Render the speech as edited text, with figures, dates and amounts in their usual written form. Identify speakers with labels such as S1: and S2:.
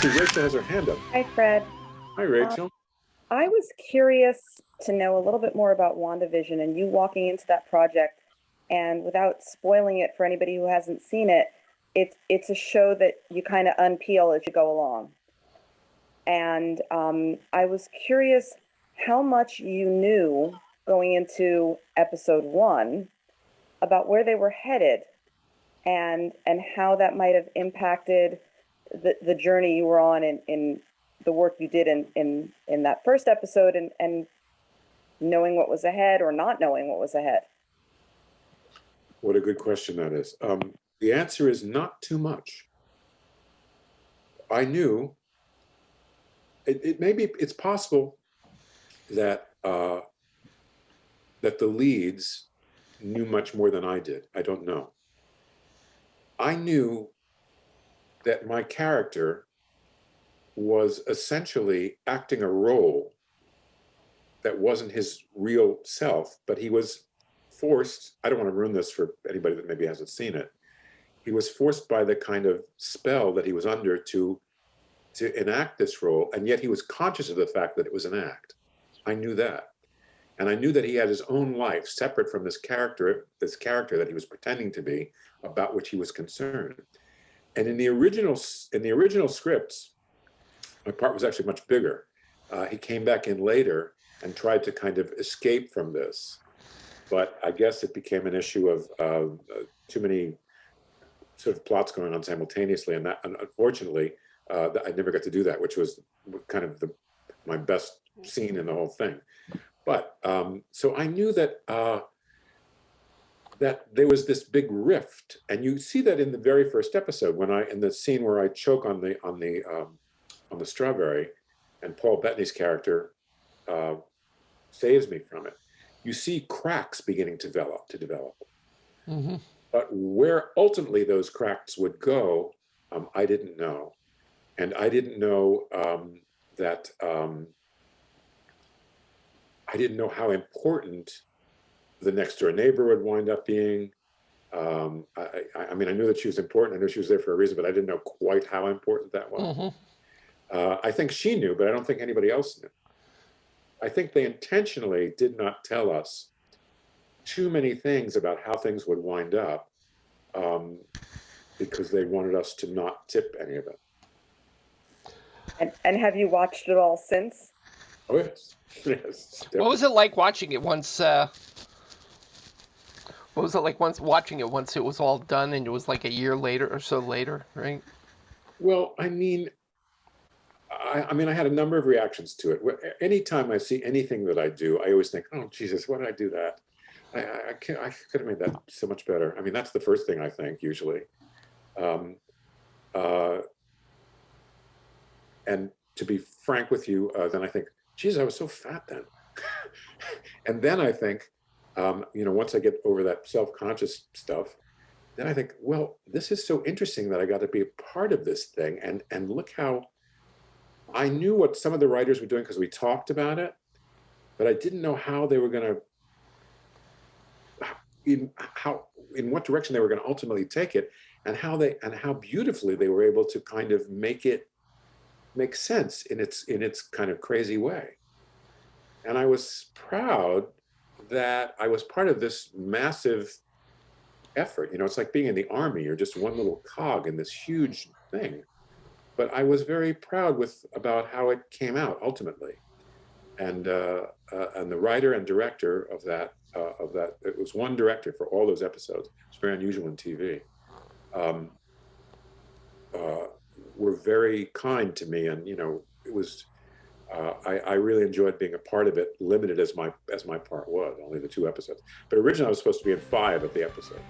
S1: see Rachel has her hand up.
S2: Hi, Fred.
S1: Hi, Rachel.
S2: I was curious to know a little bit more about WandaVision and you walking into that project. And without spoiling it for anybody who hasn't seen it, it's a show that you kind of unpeel as you go along. And I was curious how much you knew going into episode 1 about where they were headed and how that might have impacted the journey you were on in the work you did in that first episode and knowing what was ahead or not knowing what was ahead.
S1: What a good question that is. The answer is not too much. I knew it's possible that that the leads knew much more than I did. I don't know. I knew that my character was essentially acting a role that wasn't his real self, but he was forced, I don't want to ruin this for anybody that maybe hasn't seen it, he was forced by the kind of spell that he was under to enact this role, and yet he was conscious of the fact that it was an act. I knew that. And I knew that he had his own life separate from this character that he was pretending to be, about which he was concerned. And in the original scripts, my part was actually much bigger. He came back in later and tried to kind of escape from this. But I guess it became an issue of too many sort of plots going on simultaneously. And unfortunately, I never got to do that, which was kind of my best scene in the whole thing. But so I knew that that there was this big rift, and you see that in the very first episode in the scene where I choke on the strawberry, and Paul Bettany's character saves me from it. You see cracks beginning to develop. Mm-hmm. But where ultimately those cracks would go, I didn't know, and I didn't know that. I didn't know how important the next door neighbor would wind up being. I mean, I knew that she was important. I knew she was there for a reason, but I didn't know quite how important that was. Mm-hmm. I think she knew, but I don't think anybody else knew. I think they intentionally did not tell us too many things about how things would wind up because they wanted us to not tip any of it.
S2: And have you watched it all since?
S1: Oh, yes. Yes.
S3: Definitely. What was it like watching it once? What was it like watching it once it was all done, and it was like a year later or so later, right?
S1: Well, I mean, I had a number of reactions to it. Anytime I see anything that I do, I always think, "Oh, Jesus, why did I do that? I could have made that so much better." I mean, that's the first thing I think usually. And to be frank with you, then I think, geez, I was so fat then. And then I think, once I get over that self-conscious stuff, then I think, well, this is so interesting that I got to be a part of this thing. And look how I knew what some of the writers were doing because we talked about it, but I didn't know how they were going to, in what direction they were going to ultimately take it, and how beautifully they were able to kind of make it make sense in its kind of crazy way. And I was proud that I was part of this massive effort. It's like being in the army. You're just one little cog in this huge thing. But I was very proud about how it came out ultimately. And the writer and director of that, it was one director for all those episodes. It's very unusual in TV. Were very kind to me, and it was. I really enjoyed being a part of it, limited as my part was, only the 2 episodes. But originally I was supposed to be in 5 of the episode.